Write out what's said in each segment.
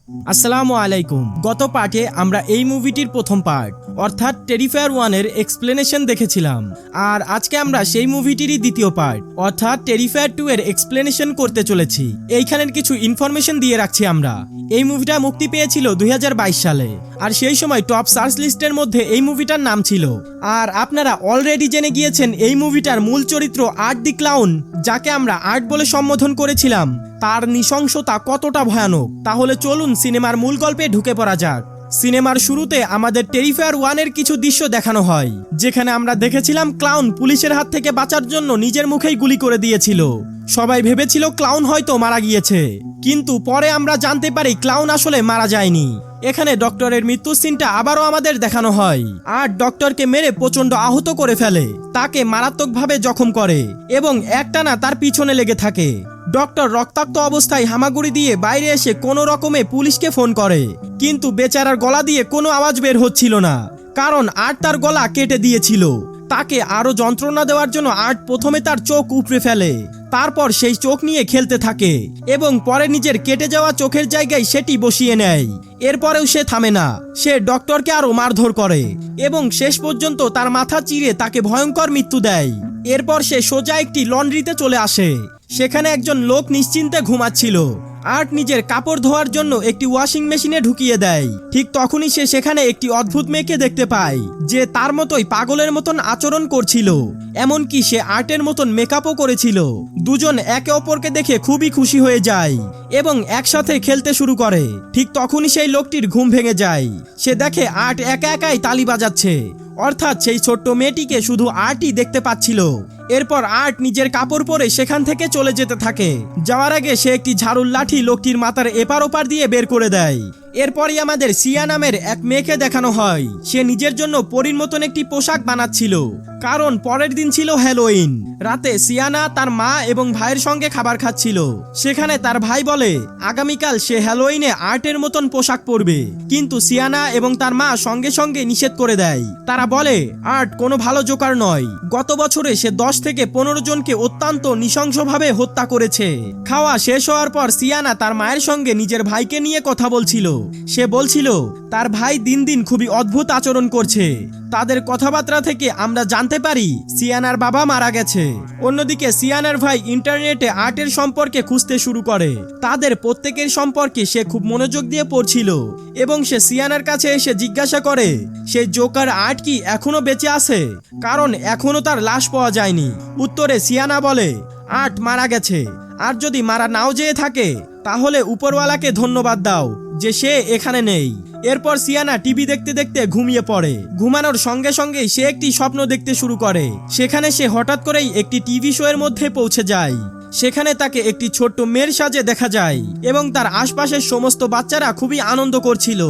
আসসালামু আলাইকুম। গত পার্টে আমরা এই মুভিটির প্রথম পার্ট অর্থাৎ টেরিফায়ার 1 এর এক্সপ্লেনেশন দেখেছিলাম, আর আজকে আমরা সেই মুভিটিরই দ্বিতীয় পার্ট অর্থাৎ টেরিফায়ার 2 এর এক্সপ্লেনেশন করতে চলেছি। এইখানের কিছু ইনফরমেশন দিয়ে রাখছি আমরা। এই মুভিটা মুক্তি পেয়েছিল 2022 সালে, আর সেই সময় টপ সার্চ লিস্টের মধ্যে এই মুভিটার নাম ছিল। আর আপনারা অলরেডি জেনে গিয়েছেন এই মুভিটার মূল চরিত্র আর্ট দি ক্লাউন, যাকে আমরা আর্ট বলে সম্বোধন করেছিলাম, তার নৃশংসতা কতটা ভয়ানক। তাহলে চলুন সিনেমার মূল গল্পে ঢুকে পড়া যাক। সিনেমার শুরুতে আমাদের টেরিফায়ার 1 এর কিছু দৃশ্য দেখানো হয়, যেখানে আমরা দেখেছিলাম ক্লাউন পুলিশের হাত থেকে বাঁচার জন্য নিজের মুখেই গুলি করে দিয়েছিল। সবাই ভেবেছিল ক্লাউন হয়তো মারা গিয়েছে, কিন্তু পরে আমরা জানতে পারি ক্লাউন আসলে মারা যায়নি। এখানে ডক্টরের মৃত্যু সিনটা আবারও আমাদের দেখানো হয়, আর ডক্টরকে মেরে প্রচন্ড আহত করে ফেলে, তাকে মারাত্মকভাবে জখম করে এবং একটানা তার পিছনে লেগে থাকে। ডক্টর রক্তাক্ত অবস্থায় হামাগুড়ি দিয়ে বাইরে এসে কোনো রকমে পুলিশকে ফোন করে, কিন্তু বেচারার গলা দিয়ে কোনো আওয়াজ বের হচ্ছিল না, কারণ আর্ট তার গলা কেটে দিয়েছিল। তাকে আরো যন্ত্রণা দেওয়ার জন্য আর্ট প্রথমে তার চোখ উপড়ে ফেলে, তারপর সেই চোখ নিয়ে খেলতে থাকে এবং পরে নিজের কেটে যাওয়া চোখের জায়গায় সেটি বসিয়ে নেয়। এরপরেও সে থামে না, সে ডক্টরকে আরো মারধর করে এবং শেষ পর্যন্ত তার মাথা চিরে তাকে ভয়ঙ্কর মৃত্যু দেয়। এরপর সে সোজা একটি লন্ড্রিতে চলে আসে, সেখানে একজন লোক নিশ্চিন্তে ঘুমাচ্ছিল। আর্ট নিজের কাপড় ধোয়ার জন্য একটি ওয়াশিং মেশিনে ঢুকিয়ে দেয়। ঠিক তখনই সে সেখানে একটি অদ্ভুত মেয়েকে দেখতে পায়, যে তার মতোই পাগলের মতন আচরণ করছিল, এমনকি সে আর্টের মতন মেকআপও করেছিল। দুজন একে অপরকে দেখে খুবই খুশি হয়ে যায় এবং একসাথে খেলতে শুরু করে। ঠিক তখনই সেই লোকটির ঘুম ভেঙে যায়। সে দেখে আর্ট একা একাই তালি বাজাচ্ছে, অর্থাৎ সেই ছোট্ট মেয়েটিকে শুধু আর্টই দেখতে পাচ্ছিল। এরপর আর্ট নিজের কাপড় পরে সেখান থেকে চলে যেতে থাকে। যাওয়ার আগে সে একটি ঝাড়ুর লাঠি লোকটির মাথার এপার ওপার দিয়ে বের করে দেয়। এরপরই আমাদের সিয়া নামের এক মেয়েকে দেখানো হয়। সে নিজের জন্য পরীর মতন একটি পোশাক বানাচ্ছিল, কারণ পরের দিন ছিল হ্যালোইন। রাতে সিয়ানা তার মা এবং ভাইয়ের সঙ্গে খাবার খাচ্ছিল। সেখানে তার ভাই বলে আগামীকাল সে হ্যালোইনে আর্টের মতন পোশাক পরবে, কিন্তু সিয়ানা এবং তার মা সঙ্গে সঙ্গে নিষেধ করে দেয়। তারা বলে আর্ট কোনো ভালো জোকার নয়, গত বছরে সে 10 থেকে 15 জনকে অত্যন্ত নৃশংসভাবে হত্যা করেছে। খাওয়া শেষ হওয়ার পর সিয়ানা তার মায়ের সঙ্গে নিজের ভাইকে নিয়ে কথা বলছিল। সে বলছিল তার ভাই দিন দিন খুবই অদ্ভুত আচরণ করছে। তাদের কথাবার্তা থেকে আমরা জানতে পারি সিয়ানার বাবা মারা গেছে। অন্যদিকে সিয়ানার ভাই ইন্টারনেটে আর্টের সম্পর্কে খুঁজতে শুরু করে। তাদের প্রত্যেকের সম্পর্কে সে খুব মনোযোগ দিয়ে পড়ছিল এবং সে সিয়ানার কাছে এসে জিজ্ঞাসা করে সেই জোকার আর্ট কি এখনো বেঁচে আছে, কারণ এখনো তার লাশ পাওয়া যায়নি। উত্তরে সিয়ানা বলে আর্ট মারা গেছে, আর যদি মারা নাও যেয়ে থাকে তাহলে উপরওয়ালাকে ধন্যবাদ দাও যে সে এখানে নেই। এরপর সিয়ানা টিভি দেখতে দেখতে ঘুমিয়ে পড়ে। ঘুমানোর সঙ্গে সঙ্গেই সে একটি স্বপ্ন দেখতে শুরু করে। সেখানে সে হঠাৎ করেই একটি টিভি শো এর মধ্যে পৌঁছে যায়। সেখানে তাকে একটি ছোট্ট মেয়ের সাজে দেখা যায় এবং তার আশপাশের সমস্ত বাচ্চারা খুবই আনন্দ করছিল।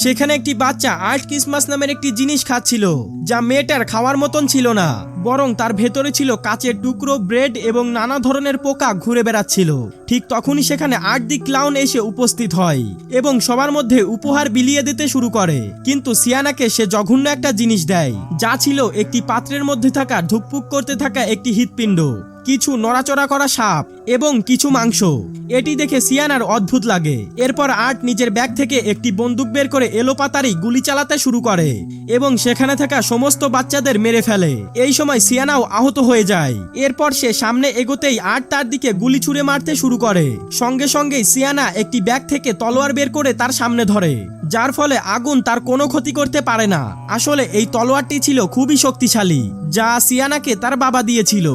সেখানে একটি বাচ্চা আর্ট ক্রিসমাস নামের একটি জিনিস খাচ্ছিল, যা মেয়েটার খাওয়ার মতন ছিল না, বরং তার ভেতরে ছিল কাচের টুকরো, ব্রেড এবং নানা ধরনের পোকা ঘুরে বেড়াচ্ছিল। ঠিক তখনই সেখানে আর্ট দি ক্লাউন এসে উপস্থিত হয় এবং সবার মধ্যে উপহার বিলিয়ে দিতে শুরু করে। কিন্তু সিয়ানাকে সে জঘন্য একটা জিনিস দেয়, যা ছিল একটি পাত্রের মধ্যে থাকা ধুকপুক করতে থাকা একটি হৃৎপিণ্ড, কিছু নড়াচড়া করা সাপ এবং কিছু মাংস। এটি দেখে সিয়ানার অদ্ভুত লাগে। এরপর আর্ট নিজের ব্যাগ থেকে একটি বন্দুক বের করে এলোপাতাড়ি গুলি চালাতে শুরু করে এবং সেখানে থাকা সমস্ত বাচ্চাদের মেরে ফেলে। এই সময় সিয়ানাও আহত হয়ে যায়। এরপর সে সামনে এগোতেই আর্ট তার দিকে গুলি ছুঁড়ে মারতে শুরু করে। সঙ্গে সঙ্গেই সিয়ানা একটি ব্যাগ থেকে তলোয়ার বের করে তার সামনে ধরে, যার ফলে আগুন তার কোনো ক্ষতি করতে পারে না। আসলে এই তলোয়ারটি ছিল খুবই শক্তিশালী, যা সিয়ানাকে তার বাবা দিয়েছিল।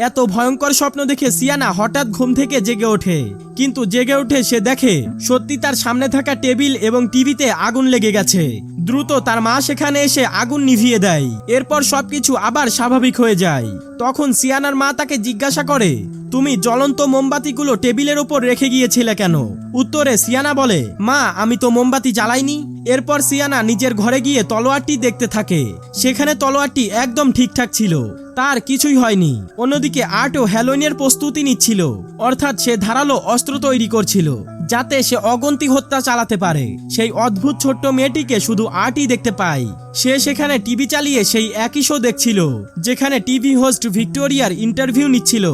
এত ভয়ঙ্কর স্বপ্ন দেখে সিয়ানা হঠাৎ ঘুম থেকে জেগে ওঠে, কিন্তু জেগে উঠে সে দেখে সত্যি তার সামনে থাকা টেবিল এবং টিভিতে আগুন লেগে গেছে। দ্রুত তার মা সেখানে এসে আগুন নিভিয়ে দেয়। এরপর সবকিছু আবার স্বাভাবিক হয়ে যায়। তখন সিয়ানার মা তাকে জিজ্ঞাসা করে তুমি জ্বলন্ত মোমবাতিগুলো টেবিলের ওপর রেখে গিয়েছিলে কেন? উত্তরে সিয়ানা বলে মা, আমি তো মোমবাতি জ্বালাইনি। এরপর সিয়ানা নিজের ঘরে গিয়ে তলোয়ারটি দেখতে থাকে। সেখানে তলোয়ারটি একদম ঠিকঠাক ছিল, তার কিছুই হয়নি। অন্যদিকে আর্টও হ্যালোইনের প্রস্তুতি নিচ্ছিল, অর্থাৎ সে ধারালো অস্ত্র অস্ত্র তৈরি করছিল যাতে সে অগন্তি হত্যা চালাতে পারে। সেই অদ্ভুত ছোট্ট মেয়েটিকে শুধু আর্টই দেখতে পায়। সে সেখানে টিভি চালিয়ে সেই একই শো দেখছিল যেখানে টিভি হোস্ট ভিক্টোরিয়ার ইন্টারভিউ নিচ্ছিল।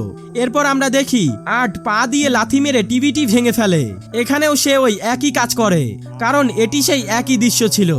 এরপর আমরা দেখি আর্ট পা দিয়ে লাথি মেরে টিভিটি ভেঙে ফেলে। এখানেও সে ওই একই কাজ করে, কারণ এটি সেই একই দৃশ্য ছিল।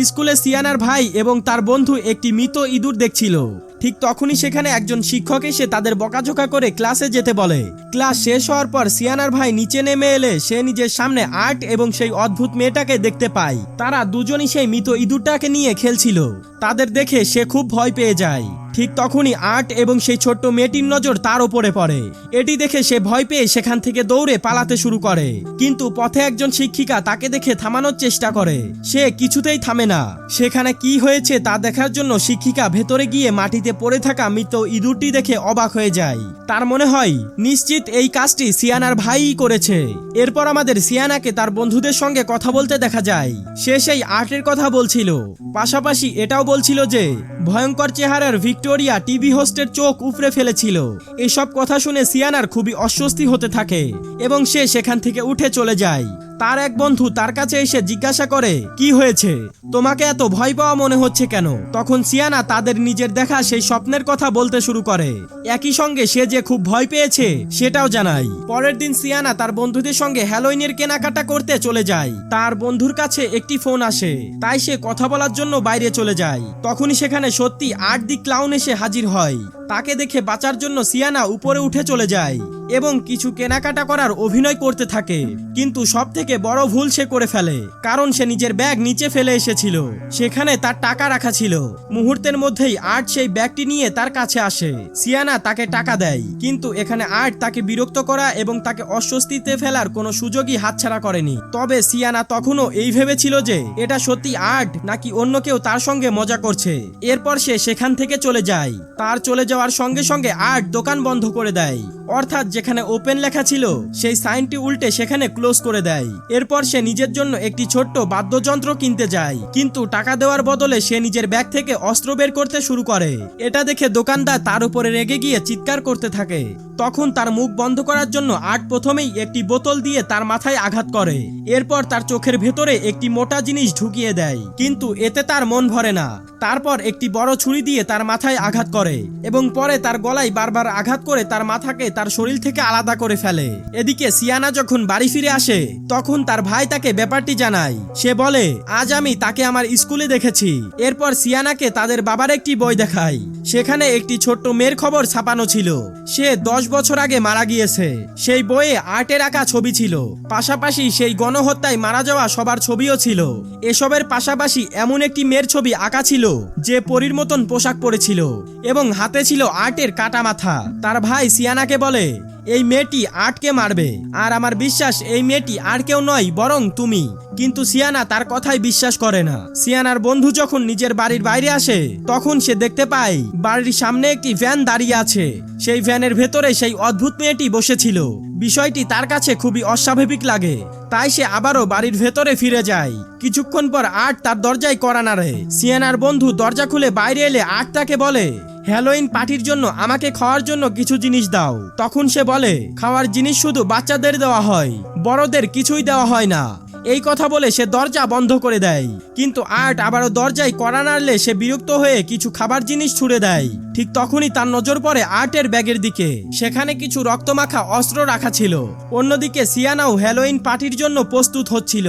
স্কুলে সিয়ানার ভাই এবং তার বন্ধু একটি মৃত ইঁদুর দেখছিল। ঠিক তখনই সেখানে একজন শিক্ষক এসে তাদের বকাঝকা করে ক্লাসে যেতে বলে। ক্লাস শেষ হওয়ার পর সিয়ানার ভাই নিচে নেমে এলে সে নিজের সামনে আর্ট এবং সেই অদ্ভুত মেয়েটাকে দেখতে পায়। তারা দুজনই সেই মৃত ইঁদুরটাকে নিয়ে খেলছিল। তাদের দেখে সে খুব ভয় পেয়ে যায়। ঠিক তখনই আর্ট এবং সেই ছোট্ট মেয়েটির নজর তার উপরে পড়ে। এটি দেখে সে ভয় পেয়ে সেখান থেকে দৌড়ে পালাতে শুরু করে, কিন্তু পথে একজন শিক্ষিকা তাকে দেখে থামানোর চেষ্টা করে। সে কিছুতেই থামে না। সেখানে কি হয়েছে তা দেখার জন্য শিক্ষিকা ভেতরে গিয়ে মাটিতে পড়ে থাকা মৃত ইঁদুরটি দেখে অবাক হয়ে যায়। তার মনে হয় নিশ্চিত এই কাজটি সিয়ানার ভাইই করেছে। এরপর আমাদের সিয়ানাকে তার বন্ধুদের সঙ্গে কথা বলতে দেখা যায়। সে সেই আর্টের কথা বলছিল, পাশাপাশি এটাও বলছিল যে ভয়ঙ্কর চেহারার ভিক্টোরিয়া টিভি হোস্টের চোখ উপড়ে ফেলেছিল। এসব কথা শুনে সিয়ানার খুবই অস্বস্তি হতে থাকে এবং সে সেখান থেকে উঠে চলে যায়। তার এক বন্ধু তার কাছে এসে জিজ্ঞাসা করে, কি হয়েছে, তোমাকে এত ভয় পাওয়া মনে হচ্ছে কেন? তখন সিয়ানা তাদের নিজের দেখা সেই স্বপ্নের কথা বলতে শুরু করে। একই সঙ্গে সে যে খুব ভয় পেয়েছে সেটাও জানায়। পরের দিন সিয়ানা তার বন্ধুদের সঙ্গে হ্যালোইনের কেনাকাটা করতে চলে যায়। তার বন্ধুর কাছে একটি ফোন আসে, তাই সে কথা বলার জন্য বাইরে চলে যায়। তখনই সেখানে সত্যি আর্ট দি ক্লাউন এসে হাজির হয়। তাকে দেখে বাঁচার জন্য সিয়ানা উপরে উঠে চলে যায় এবং কিছু কেনাকাটা করার অভিনয় করতে থাকে। কিন্তু সব থেকে বড় ভুল সে করে ফেলে, কারণ সে নিজের ব্যাগ নিচে ফেলে এসেছিল। সেখানে তার টাকা রাখা ছিল। মুহূর্তের মধ্যেই আর্ট সেই ব্যাগটি নিয়ে তার কাছে আসে। সিয়ানা তাকে টাকা দেয়, কিন্তু এখানে আর্ট তাকে বিরক্ত করা এবং তাকে অস্বস্তিতে ফেলার কোনো সুযোগই হাতছাড়া করেনি। তবে সিয়ানা তখনও এই ভেবেছিল যে এটা সত্যি আর্ট নাকি অন্য কেউ তার সঙ্গে মজা করছে। এরপর সে সেখান থেকে চলে যায়। তার চলে যাওয়ার সঙ্গে সঙ্গে আর্ট দোকান বন্ধ করে দেয়, অর্থাৎ যেখানে ওপেন লেখা ছিল সেই সাইনটি উল্টে সেখানে ক্লোজ করে দেয়। এরপর সে নিজের জন্য একটি ছোট্ট বাদ্যযন্ত্র কিনতে যায়, কিন্তু টাকা দেওয়ার বদলে সে নিজের ব্যাগ থেকে অস্ত্র বের করতে শুরু করে। এটা দেখে দোকানদার তার উপরে রেগে গিয়ে চিৎকার করতে থাকে। তখন তার মুখ বন্ধ করার জন্য আর্ট প্রথমেই একটি বোতল দিয়ে তার মাথায় আঘাত করে। এরপর তার চোখের ভেতরে একটি মোটা জিনিস ঢুকিয়ে দেয়, কিন্তু এতে তার মন ভরে না। তারপর একটি বড় ছুরি দিয়ে তার মাথায় আঘাত করে এবং পরে তার গলায় বারবার আঘাত করে তার মাথাকে তার শরীর থেকে আলাদা করে ফেলে। এদিকে সিয়ানা যখন বাড়ি ফিরে আসে তখন তার ভাই তাকে ব্যাপারটি জানায়। সে বলে, আজ আমি তাকে আমার স্কুলে দেখেছি। এরপর সিয়ানাকে তাদের বাবার একটি বই দেখায়। সেখানে একটি ছোট্ট মেয়ের খবর ছাপানো ছিল। সে 10 বছর আগে মারা গিয়েছে। সেই বইয়ে আর্টের আঁকা ছবি ছিল, পাশাপাশি সেই গণহত্যায় মারা যাওয়া সবার ছবিও ছিল। এসবের পাশাপাশি এমন একটি মেয়ের ছবি আঁকা ছিল যে পরীর মতন পোশাক পরেছিল এবং হাতে ছিল আর্টের কাটা মাথা। তার ভাই সিয়ানাকে বলে, এই মেয়েটি আর্টকে মারবে, আর আমার বিশ্বাস এই মেয়েটি আর কেউ নয় বরং তুমি। কিন্তু সিয়ানা তার কথাই বিশ্বাস করে না। সিয়ানার বন্ধু যখন নিজের বাড়ির বাইরে আসে তখন সে দেখতে পায় বাড়ির সামনে একটি ভ্যান দাঁড়িয়ে আছে। সেই ভ্যানের ভেতরে সেই অদ্ভুত মেয়েটি বসেছিল। বিষয়টি তার কাছে খুবই অস্বাভাবিক লাগে, তাই সে আবারও বাড়ির ভেতরে ফিরে যায়। কিছুক্ষণ পর আর্ট তার দরজায় কড়া নাড়ে। সিয়ানার বন্ধু দরজা খুলে বাইরে এলে আর্ট তাকে বলে, হ্যালোইন পার্টির জন্য আমাকে খাওয়ার জন্য কিছু জিনিস দাও। তখন সে বলে, খাওয়ার জিনিস শুধু বাচ্চাদের দেওয়া হয়, বড়দের কিছুই দেওয়া হয় না। এই কথা বলে সে দরজা বন্ধ করে দেয়। কিন্তু আর্ট আবারও দরজায় কড়া নাড়লে সে বিরক্ত হয়ে কিছু খাবার জিনিস ছুঁড়ে দেয়। ঠিক তখনই তার নজর পড়ে আর্টের ব্যাগের দিকে। সেখানে কিছু রক্তমাখা অস্ত্র রাখা ছিল। অন্যদিকে সিয়ানাও হ্যালোইন পার্টির জন্য প্রস্তুত হচ্ছিল।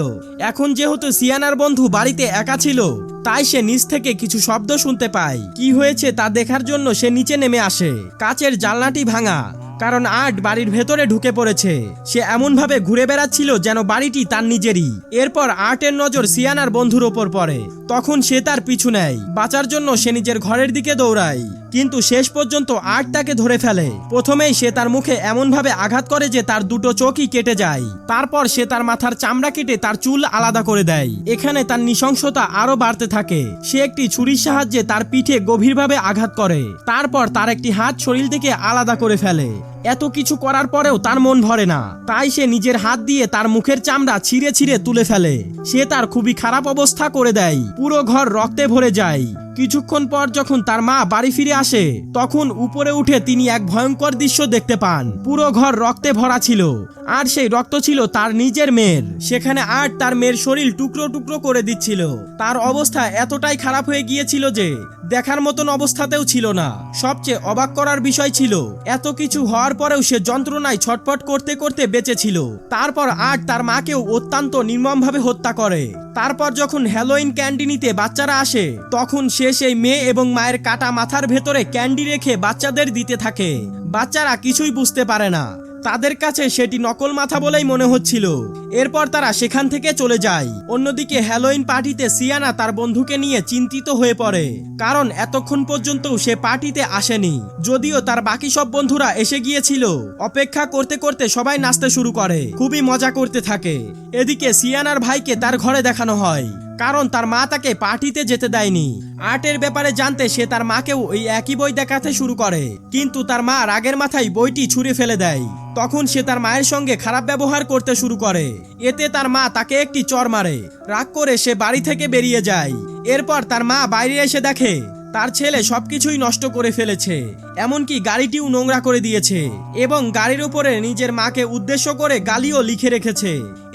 এখন যেহেতু সিয়ানার বন্ধু বাড়িতে একা ছিল তাই সে নিচ থেকে কিছু শব্দ শুনতে পায়। কি হয়েছে তা দেখার জন্য সে নিচে নেমে আসে। কাচের জানলাটি ভাঙা, কারণ আর্ট বাড়ির ভেতরে ঢুকে পড়েছে। সে এমন ভাবে ঘুরে বেড়াচ্ছিল যেন বাড়িটি তার নিজেরই। এরপর আর্টের নজর সিয়ানার বন্ধুর ওপর পড়ে। তখন সে তার পিছু নেয়। বাঁচার জন্য সে নিজের ঘরের দিকে দৌড়ায়, কিন্তু শেষ পর্যন্ত আর্ট তাকে ধরে ফেলে। প্রথমেই সে তার মুখে এমন ভাবে আঘাত করে যে তার দুটো চোখই কেটে যায়। তারপর সে তার মাথার চামড়া কেটে তার চুল আলাদা করে দেয়। এখানে তার নৃশংসতা আরো বাড়তে থাকে। সে একটি ছুরির সাহায্যে তার পিঠে গভীরভাবে আঘাত করে। তারপর তার একটি হাত শরীর থেকে আলাদা করে ফেলে। এত কিছু করার পরেও তার মন ভরে না, তাই সে নিজের হাত দিয়ে তার মুখের চামড়া ছিঁড়ে ছিঁড়ে তুলে ফেলে। সে তার খুবই খারাপ অবস্থা করে দেয়। পুরো ঘর রক্তে ভরে যায়। কিছুক্ষণ পর যখন তার মা বাড়ি ফিরে আসে তখন উপরে উঠে তিনি এক ভয়ঙ্কর দৃশ্য দেখতে পান। পুরো ঘর রক্তে ভরা ছিল, আর সেই রক্ত ছিল তার নিজের মেয়ের। সেখানে আর্ট তার মেয়ের শরীর টুকরো টুকরো করে দিচ্ছিল। তার অবস্থা এতটাই খারাপ হয়ে গিয়েছিল যে দেখার মতন অবস্থাতেও ছিল না। সবচেয়ে অবাক করার বিষয় ছিল এত কিছু হওয়ার পরেও সে যন্ত্রণায় ছটফট করতে করতে বেঁচে ছিল। তারপর আর্ট তার মাকেও অত্যন্ত নির্মমভাবে হত্যা করে। তারপর যখন হ্যালোইন ক্যান্ডি নিতে বাচ্চারা আসে তখন সে সেই মেয়ে এবং মায়ের কাটা মাথার ভেতরে ক্যান্ডি রেখে বাচ্চাদের দিতে থাকে। বাচ্চারা কিছুই বুঝতে পারে না, তাদের কাছে সেটি নকল মাথা বলেই মনে হচ্ছিল। এরপর তারা সেখান থেকে চলে যায়। অন্যদিকে হ্যালোইন পার্টিতে সিয়ানা তার বন্ধুকে নিয়ে চিন্তিত হয়ে পড়ে, কারণ এতক্ষণ পর্যন্ত সে পার্টিতে আসেনি। যদিও তার বাকি সব বন্ধুরা এসে গিয়েছিল। অপেক্ষা করতে করতে সবাই নাচতে শুরু করে, খুবই মজা করতে থাকে। এদিকে সিয়ানার ভাইকে তার ঘরে দেখানো হয়, কারণ তার মা তাকে পার্টিতে যেতে দেয়নি। আর্টের ব্যাপারে জানতে সে তার মাকেও ওই একই বই দেখাতে শুরু করে, কিন্তু তার মা রাগের মাথায় বইটি ছুঁড়ে ফেলে দেয়। তখন সে তার মায়ের সঙ্গে খারাপ ব্যবহার করতে শুরু করে। এতে তার মা তাকে একটি চড় মারে। রাগ করে সে বাড়ি থেকে বেরিয়ে যায়। এরপর তার মা বাইরে এসে দেখে তার ছেলে সবকিছুই নষ্ট করে ফেলেছে, এমনকি গাড়িটিও নোংরা করে দিয়েছে এবং গাড়ির উপরে নিজের মাকে উদ্দেশ্য করে গালিও লিখে রেখেছে।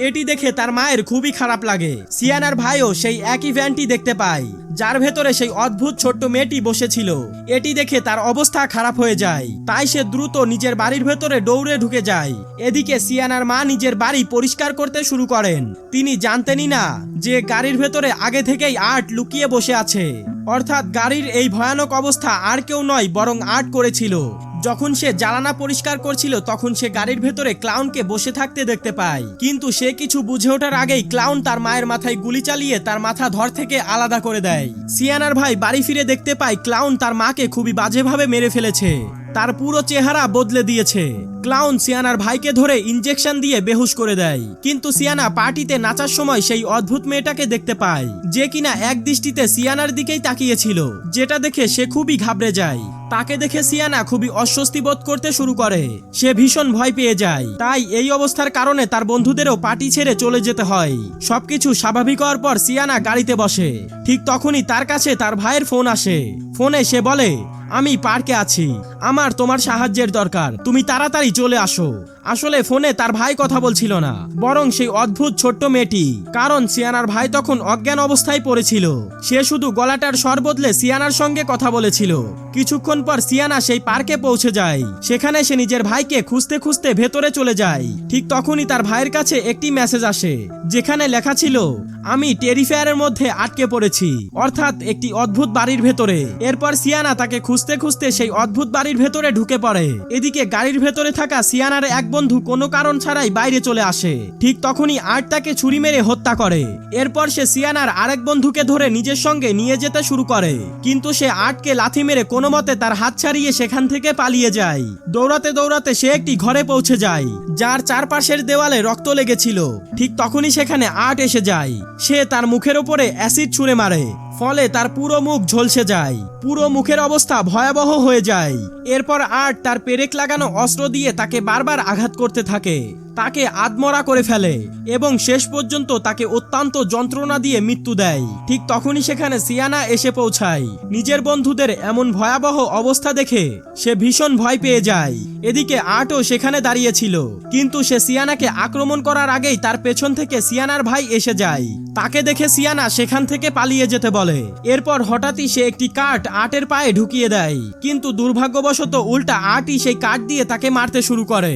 এটি দেখে তার মায়ের খুবই খারাপ লাগে। সিয়ানার ভাইও সেই একই ভ্যানটি দেখতে পায়, যার ভেতরে সেই অদ্ভুত ছোট্ট মেয়েটি বসেছিল। এটি দেখে তার অবস্থা খারাপ হয়ে যায়, তাই সে দ্রুত নিজের বাড়ির ভেতরে দৌড়ে ঢুকে যায়। এদিকে সিয়ানার মা নিজের বাড়ি পরিষ্কার করতে শুরু করেন। তিনি জানতেনই না যে গাড়ির ভেতরে আগে থেকেই আর্ট লুকিয়ে বসে আছে। অর্থাৎ গাড়ির এই ভয়ানক অবস্থা আর কেউ নয়, বরং আর্ট করেছিল। যখন সে জ্বালানা পরিষ্কার করছিল তখন সে গাড়ির ভেতরে ক্লাউনকে বসে থাকতে দেখতে পায়, কিন্তু সে কিছু বুঝে ওঠার আগেই ক্লাউন তার মায়ের মাথায় গুলি চালিয়ে তার মাথা ধর থেকে আলাদা করে দেয়। সিয়ানার ভাই বাড়ি ফিরে দেখতে পায় ক্লাউন তার মাকে খুবই বাজেভাবে মেরে ফেলেছে। তার পুরো চেহারা বদলে দিয়েছে। ক্লাউন সিয়ানার ভাইকে ধরে ইনজেকশন দিয়ে বেহুশ করে দেয়। কিন্তু সিয়ানা পার্টিতে নাচার সময় সেই অদ্ভুত মেয়েটাকে দেখতে পায়, যে কিনা এক দৃষ্টিতে সিয়ানার দিকেই তাকিয়েছিল, যেটা দেখে সে খুবই ঘাবড়ে যায়। তাকে দেখে সিয়ানা খুবই অস্বস্তি বোধ করতে শুরু করে। সে ভীষণ ভয় পেয়ে যায়। তাই এই অবস্থার কারণে তার বন্ধুদেরও পার্টি ছেড়ে চলে যেতে হয়। সবকিছু স্বাভাবিক হওয়ার পর সিয়ানা গাড়িতে বসে। ঠিক তখনই তার কাছে তার ভাইয়ের ফোন আসে। ফোনে সে বলে, আমি পার্কে আছি, আমার তোমার সাহায্যের দরকার, তুমি তাড়াতাড়ি চলে আসো। আসলে ফোনে তার ভাই কথা বলছিল না, বরং সেই অদ্ভুত ছোট্ট মেয়েটি। কারণ সিয়ানার ভাই তখন অজ্ঞান অবস্থায় পড়েছিল। সে শুধু গলাটার স্বর বদলে সিয়ানার সঙ্গে কথা বলেছিল। কিছুক্ষণ পর সিয়ানা সেই পার্কে পৌঁছে যায়। সেখানে সে নিজের ভাইকে খুঁজতে খুঁজতে ভেতরে চলে যায়। ঠিক তখনই তার ভাইয়ের কাছে একটি মেসেজ আসে, যেখানে লেখা ছিল, আমি টেরিফায়ারের মধ্যে আটকে পড়েছি, অর্থাৎ একটি অদ্ভুত বাড়ির ভেতরে। এরপর সিয়ানা তাকে খুঁজতে খুঁজতে সেই অদ্ভুত বাড়ির ভেতরে ঢুকে পড়ে। এদিকে গাড়ির ভেতরে থাকা সিয়ানার এক বন্ধু কোনো কারণ ছাড়াই বাইরে চলে আসে। ঠিক তখনই আর্ট তাকে ছুরি মেরে হত্যা করে। এরপর সে সিয়ানার আরেক বন্ধুকে ধরে নিজের সঙ্গে নিয়ে যেতে শুরু করে, কিন্তু সে আর্টকে লাথি মেরে কোনো মতে তার হাত ছাড়িয়ে সেখান থেকে পালিয়ে যায়। দৌড়াতে দৌড়াতে সে একটি ঘরে পৌঁছে যায়, যার চারপাশের দেওয়ালে রক্ত লেগেছিল। ঠিক তখনই সেখানে আর্ট এসে যায়। সে তার মুখের ওপরে অ্যাসিড ছুঁড়ে মারে, ফলে তার পুরো মুখ ঝলসে যায়। পুরো মুখের অবস্থা ভয়াবহ হয়ে যায়। এরপর আর্ট তার পেরেক লাগানো অস্ত্র দিয়ে তাকে বারবার আঘাত করতে থাকে, তাকে আধমরা করে ফেলে এবং শেষ পর্যন্ত তাকে অত্যন্ত যন্ত্রণা দিয়ে মৃত্যু দেয়। ঠিক তখনই সেখানে সিয়ানা এসে পৌঁছায়। নিজের বন্ধুদের এমন ভয়াবহ অবস্থা দেখে সে ভীষণ ভয় পেয়ে যায়। এদিকে আর্টও সেখানে দাঁড়িয়েছিল, কিন্তু সে সিয়ানাকে আক্রমণ করার আগেই তার পেছন থেকে সিয়ানার ভাই এসে যায়। তাকে দেখে সিয়ানা সেখান থেকে পালিয়ে যেতে বলে। এরপর হঠাৎই সে একটি কাঠ আর্টের পায়ে ঢুকিয়ে দেয়, কিন্তু দুর্ভাগ্যবশত উল্টা আর্টই সেই কাঠ দিয়ে তাকে মারতে শুরু করে।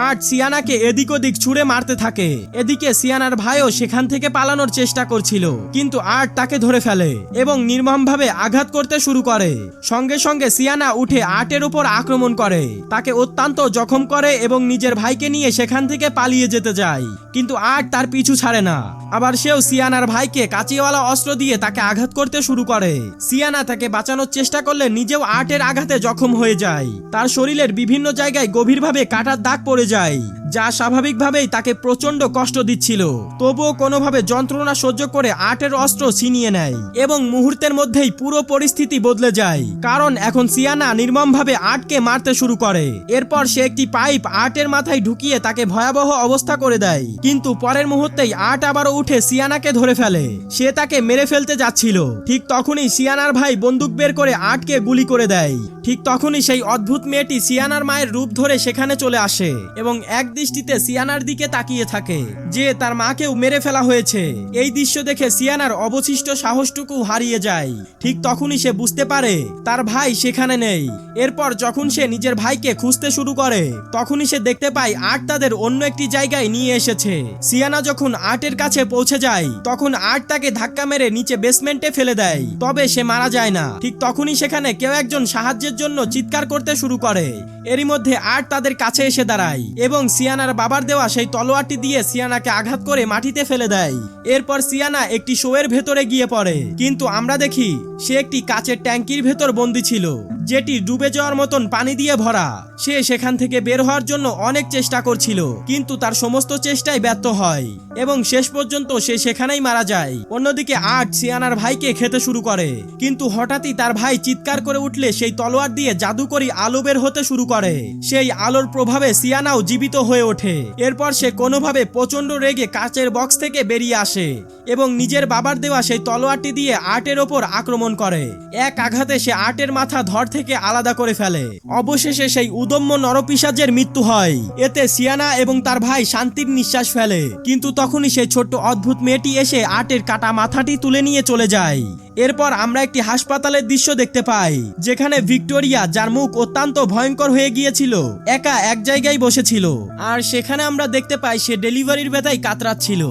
আর্ট সিয়ানাকে এদিক ওদিক ছুঁড়ে মারতে থাকে। এদিকে সিয়ানার ভাইও সেখান থেকে পালানোর চেষ্টা করছিল, কিন্তু আর্ট তাকে ধরে ফেলে এবং নির্মমভাবে আঘাত করতে শুরু করে। সঙ্গে সঙ্গে সিয়ানা উঠে আর্টের উপর আক্রমণ করে, তাকে অত্যন্ত জখম করে এবং নিজের ভাইকে নিয়ে সেখান থেকে পালিয়ে যেতে যায়। কিন্তু আর্ট তার পিছু ছাড়ে না। আবার সেও সিয়ানার ভাইকে কাঁচিওয়ালা অস্ত্র দিয়ে তাকে আঘাত করতে শুরু করে। সিয়ানা তাকে বাঁচানোর চেষ্টা করলে নিজেও আর্টের আঘাতে জখম হয়ে যায়। তার শরীরের বিভিন্ন জায়গায় গভীরভাবে কাটার দাগ পড়ে যায়, যা স্বাভাবিকভাবেই তাকে প্রচন্ড কষ্ট দিচ্ছিল। তবুও কোনোভাবে যন্ত্রণা সহ্য করে আর্টের অস্ত্র ছিনিয়ে নেয় এবং মুহূর্তের মধ্যেই পুরো পরিস্থিতি বদলে যায়, কারণ এখন সিয়ানা নির্মমভাবে আর্টকে মারতে শুরু করে। এরপর সে একটি পাইপ আর্টের মাথায় ঢুকিয়ে তাকে ভয়াবহ অবস্থা করে দেয়, কিন্তু পরের মুহূর্তেই আর্ট আবারও উঠে সিয়ানাকে ধরে ফেলে। সে তাকে মেরে ফেলতে যাচ্ছিল, ঠিক তখনই সিয়ানার ভাই বন্দুক বের করে আর্টকে গুলি করে দেয়। ঠিক তখনই সেই অদ্ভুত মেয়েটি সিয়ানার মায়ের রূপ ধরে সেখানে চলে আসে এবং এক দৃষ্টিতে সিয়ানার দিকে তাকিয়ে থাকে যে তার মাকেও মেরে ফেলা হয়েছে। এই দৃশ্য দেখে সিয়ানার অবশিষ্ট সাহসটুকু হারিয়ে যায়। ঠিক তখনই সে বুঝতে পারে তার ভাই সেখানে নেই। এরপর যখন সে নিজের ভাইকে খুঁজতে শুরু করে তখনই সে দেখতে পায় আর্ট তাদের অন্য একটি জায়গায় নিয়ে এসেছে। সিয়ানা যখন আর্টের কাছে পৌঁছে যায় তখন আর্ট তাকে ধাক্কা মেরে নিচে বেসমেন্টে ফেলে দেয়, তবে সে মারা যায় না। ঠিক তখনই সেখানে কেউ একজন সাহায্যের জন্য চিৎকার করতে শুরু করে। এরই মধ্যে আর্ট তাদের কাছে এসে দাঁড়ায় এবং সিয়ানার বাবার দেওয়া সেই তলোয়ারটি দিয়ে সিয়ানাকে আঘাত করে মাটিতে ফেলে দেয়। এরপর সিয়ানা একটি শোয়ের ভেতরে গিয়ে পড়ে, কিন্তু আমরা দেখি সে একটি কাচের ট্যাঙ্কির ভেতর বন্দী ছিল, যেটি ডুবে যাওয়ার মতন পানি দিয়ে ভরা। সে সেখান থেকে বের হওয়ার জন্য অনেক চেষ্টা করছিল, কিন্তু তার সমস্ত চেষ্টাই ব্যর্থ হয় এবং শেষ পর্যন্ত সে সেখানেই মারা যায়। অন্যদিকে আর্ট সিয়ানার ভাইকে খেতে শুরু করে, কিন্তু হঠাৎই তার ভাই চিৎকার করে উঠলে সেই তলোয়ার দিয়ে জাদুকরি আলো বের হতে শুরু করে। সেই আলোর প্রভাবে সিয়ানাও জীবিত হয়ে ওঠে। এরপর সে কোনোভাবে প্রচন্ড রেগে কাচের বক্স থেকে বেরিয়ে আসে এবং নিজের বাবার দেওয়া সেই তলোয়ারটি দিয়ে আর্টের ওপর আক্রমণ করে। এক আঘাতে সে আর্টের মাথা ধর থেকে আলাদা করে ফেলে। অবশেষে সেই উদম্য নরপিশাচের মৃত্যু হয়। এতে সিয়ানা এবং তার ভাই শান্তির নিঃশ্বাস ফেলে, কিন্তু তখনই সেই ছোট্ট অদ্ভুত মেয়েটি এসে আর্টের কাটা মাথাটি তুলে নিয়ে চলে যায়। এরপর আমরা একটি হাসপাতালের দৃশ্য দেখতে পাই, যেখানে ভিক্টোরিয়া, যার মুখ অত্যন্ত ভয়ঙ্কর হয়ে গিয়েছিল, একা এক জায়গায় বসেছিল। আর সেখানে আমরা দেখতে পাই সে ডেলিভারির ব্যথায় কাতরাচ্ছিল।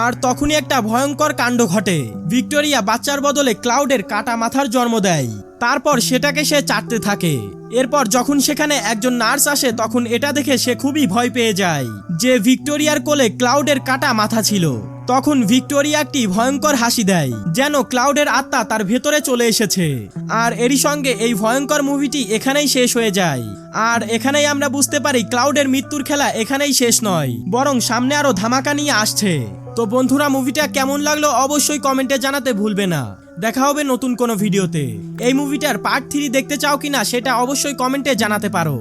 আর তখনই একটা ভয়ঙ্কর কাণ্ড ঘটে। ভিক্টোরিয়া বাচ্চার বদলে ক্লাউডের কাটা মাথার জন্ম দেয়। তারপর সেটাকে সে চাটতে থাকে। এরপর যখন সেখানে একজন নার্স আসে তখন এটা দেখে সে খুবই ভয় পেয়ে যায় যে ভিক্টোরিয়ার কোলে ক্লাউডের কাটা মাথা ছিল। তখন ভিক্টোরিয়া একটি ভয়ঙ্কর হাসি দেয়, যেন ক্লাউডের আত্মা তার ভেতরে চলে এসেছে। আর এরই সঙ্গে এই ভয়ঙ্কর মুভিটি এখানেই শেষ হয়ে যায়। আর এখানেই আমরা বুঝতে পারি ক্লাউডের মৃত্যুর খেলা এখানেই শেষ নয়, বরং সামনে আরো ধামাকা নিয়ে আসছে। তো বন্ধুরা, মুভিটা কেমন লাগলো অবশ্যই কমেন্টে জানাতে ভুলবে না। দেখা হবে নতুন কোনো ভিডিওতে। এই মুভিটার পার্ট 3 দেখতে চাও কিনা সেটা অবশ্যই কমেন্টে জানাতে পারো।